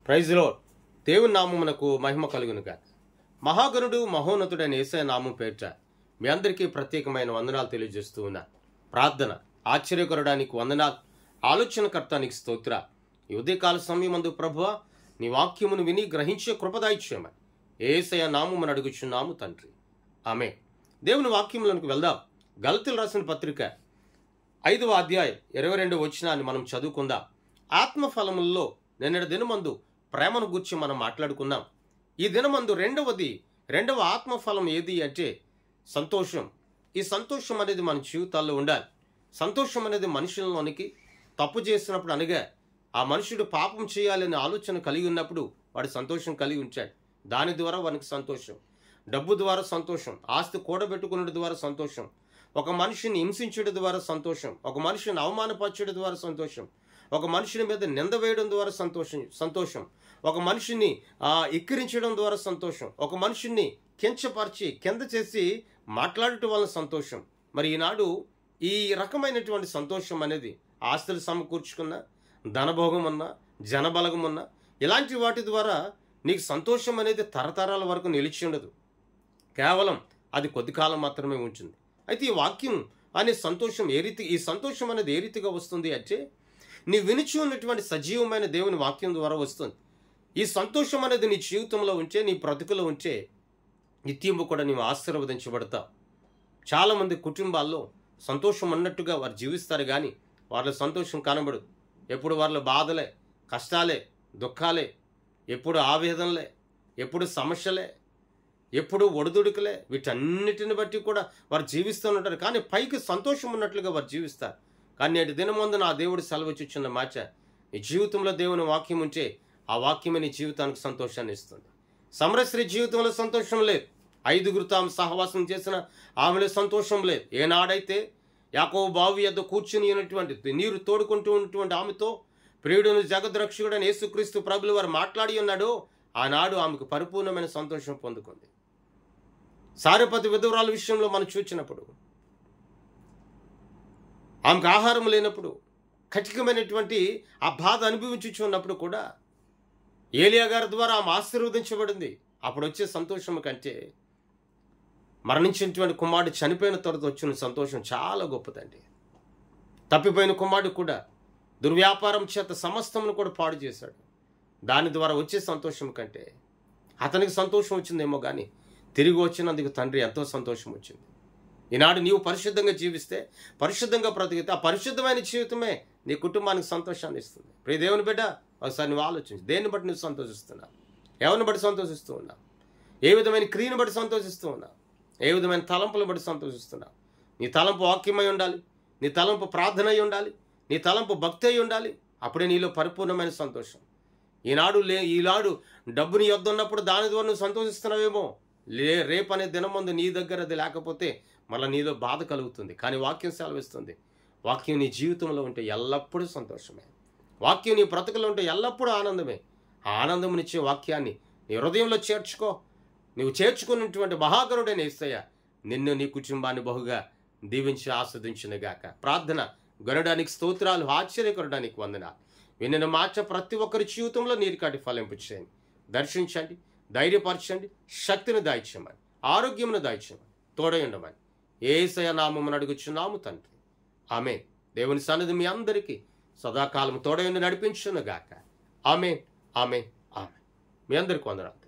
Praise lord. దేవుని నామమునకు మహిమ కలుగునుగాక. మహాగణుడు మహోన్నతుడైన యేసయ్య నామం పేరిట మీ అందరికీ ప్రత్యేకమైన వందనాలు తెలియజేస్తూ ఉన్నా. ప్రార్థన. ఆశ్చర్యకరడానికి వందనాలు. ఆలోచనకర్తానికి స్తోత్ర. ఈ ఉదయకాల సమయమందు ప్రభువా, నీ వాక్యమును విని గ్రహించే కృపదాయిచ్చేయమని యేసయ్య నామమును అడుగుచున్నాము తండ్రి. ఆమేన్. దేవుని వాక్యములకు వెళ్దాం. గలతీయులకు రాసిన పత్రిక 5వ అధ్యాయం 22వ వచనాన్ని మనం చదువుకుందాం. ఆత్మఫలముల్లో నిన్నటి దినమందు ప్రేమను గురించి మనం మాట్లాడుకున్నాం. ఈ దినమందు రెండవ ఆత్మఫలం ఏది అంటే సంతోషం. ఈ సంతోషం అనేది మన జీవితాల్లో ఉండాలి. సంతోషం అనేది మనుషులలోనికి తప్పు చేసినప్పుడు అనగా ఆ మనుషుడు పాపం చేయాలనే ఆలోచన కలిగి ఉన్నప్పుడు వాడు సంతోషం కలిగి ఉంచాడు. దాని ద్వారా వానికి సంతోషం. డబ్బు ద్వారా సంతోషం. ఆస్తి కూడబెట్టుకునే ద్వారా సంతోషం. ఒక మనిషిని హింసించడం ద్వారా సంతోషం. ఒక మనిషిని అవమానపరచడం ద్వారా సంతోషం. ఒక మనిషిని మీద నింద వేయడం ద్వారా సంతోషం. ఒక మనిషిని ఎక్కిరించడం ద్వారా సంతోషం. ఒక మనిషిని కించపరిచి కింద చేసి మాట్లాడటం వల్ల సంతోషం. మరి ఈనాడు ఈ రకమైనటువంటి సంతోషం అనేది ఆస్తులు సమకూర్చుకున్నా, ధనభోగం ఉన్నా, జనబలగం ఉన్నా, ఇలాంటి వాటి ద్వారా నీకు సంతోషం అనేది తరతరాల వరకు నిలిచి ఉండదు. కేవలం అది కొద్ది కాలం మాత్రమే ఉంటుంది. అయితే ఈ వాక్యం అనే సంతోషం ఈ సంతోషం అనేది ఏ రీతిగా వస్తుంది అంటే నీ వినిచి ఉన్నటువంటి సజీవమైన దేవుని వాక్యం ద్వారా వస్తుంది. ఈ సంతోషం అనేది నీ జీవితంలో ఉంటే, నీ బ్రతుకులో ఉంటే నిత్యము కూడా నీవు ఆశీర్వదించబడతావు. చాలామంది కుటుంబాల్లో సంతోషం అన్నట్టుగా వారు జీవిస్తారు, కానీ వాళ్ళ సంతోషం కనబడదు. ఎప్పుడు వాళ్ళ బాధలే, కష్టాలే, దుఃఖాలే, ఎప్పుడు ఆవేదనలే, ఎప్పుడు సమస్యలే, ఎప్పుడు ఒడిదుడుకులే. వీటన్నిటిని బట్టి కూడా వారు జీవిస్తూ ఉంటారు, కానీ పైకి సంతోషం ఉన్నట్లుగా వారు జీవిస్తారు. కానీ నేటి దినమందు నా దేవుడు సెలవిచ్చుచున్న మాట, నీ జీవితంలో దేవుని వాక్యం ఉంటే ఆ వాక్యమే నీ జీవితానికి సంతోషాన్ని ఇస్తుంది. సమరశ్రీ జీవితంలో సంతోషం లేదు. 5గురితో ఆమె సహవాసం చేసిన ఆమెలో సంతోషం లేదు. ఏనాడైతే యాకోబు బావి యొద్ద కూర్చుని ఉన్నటువంటి నీరు తోడుకుంటూ ఉన్నటువంటి ఆమెతో ప్రియుడును జగద్రక్షకుడైన యేసుక్రీస్తు ప్రభులు వారు మాట్లాడి ఉన్నాడో ఆనాడు ఆమెకు పరిపూర్ణమైన సంతోషం పొందుకుంది. సారెపతి విధవరాల విషయంలో మనం చూచినప్పుడు ఆమెకు ఆహారం లేనప్పుడు, కఠినమైనటువంటి ఆ బాధ అనుభవించుచున్నప్పుడు కూడా ఏలియా గారి ద్వారా ఆమె ఆశీర్వదించబడింది. అప్పుడు వచ్చే సంతోషం కంటే మరణించినటువంటి కుమారుడు చనిపోయిన తర్వాత వచ్చిన సంతోషం చాలా గొప్పదండి. తప్పిపోయిన కుమారుడు కూడా దుర్వ్యాపారం చేత సమస్తమును కూడా పాడు చేశాడు. దాని ద్వారా వచ్చే సంతోషం కంటే అతనికి సంతోషం వచ్చిందేమో, కానీ తిరిగి వచ్చినందుకు తండ్రి ఎంతో సంతోషం వచ్చింది. ఈనాడు నీవు పరిశుద్ధంగా జీవిస్తే, పరిశుద్ధంగా బ్రతికితే ఆ పరిశుద్ధమైన జీవితమే నీ కుటుంబానికి సంతోషాన్ని ఇస్తుంది. ప్రియ దేవుని బిడ్డ, ఒకసారి నువ్వు ఆలోచించు. దేన్ని బట్టి నువ్వు సంతోషిస్తున్నావు? ఎవరిని బట్టి సంతోషిస్తూ ఉన్నావు? ఏ విధమైన క్రియను బట్టి సంతోషిస్తూ ఉన్నావు? ఏ విధమైన తలంపులను బట్టి సంతోషిస్తున్నావు? నీ తలంపు వాక్యమై ఉండాలి, నీ తలంపు ప్రార్థన అయి ఉండాలి, నీ తలంపు భక్తి అయి ఉండాలి. అప్పుడే నీలో పరిపూర్ణమైన సంతోషం. ఈనాడు డబ్బు నీ యొద్ద ఉన్నప్పుడు దాని ద్వారా నువ్వు సంతోషిస్తున్నావేమో, రేపు అనే దినం ముందు నీ దగ్గర అది లేకపోతే మళ్ళీ నీలో బాధ కలుగుతుంది. కానీ వాక్యం సెలవిస్తుంది, వాక్యం నీ జీవితంలో ఉంటే ఎల్లప్పుడూ సంతోషమే. వాక్యం నీ బ్రతుకులో ఉంటే ఎల్లప్పుడూ ఆనందమే. ఆ ఆనందమునిచ్చే వాక్యాన్ని నీ హృదయంలో చేర్చుకో. నువ్వు చేర్చుకున్నటువంటి మహాగణుడైన యేసయ్య నిన్ను, నీ కుటుంబాన్ని బహుగా దీవించి ఆస్వాదించునుగాక. ప్రార్థన. గణడానికి స్తోత్రాలు, ఆశ్చర్యకరడానికి వందనాలు. వినిన మాట ప్రతి ఒక్కరి జీవితంలో నీరుకాటి ఫలింపు చేయండి. దర్శించండి, ధైర్యపరచండి, శక్తిని దాయిచ్చమని, ఆరోగ్యమును దాయిచ్చమని, తోడై ఉండమని యేసయ్య నామమున అడుగుచున్నాము తండ్రి. ఆమేన్. దేవుని సన్నిధి మీ అందరికీ సదాకాలం తోడై ఉండి నడిపించునుగాక. ఆమేన్, ఆమేన్, ఆమేన్. మీ అందరికీ వందనాలు.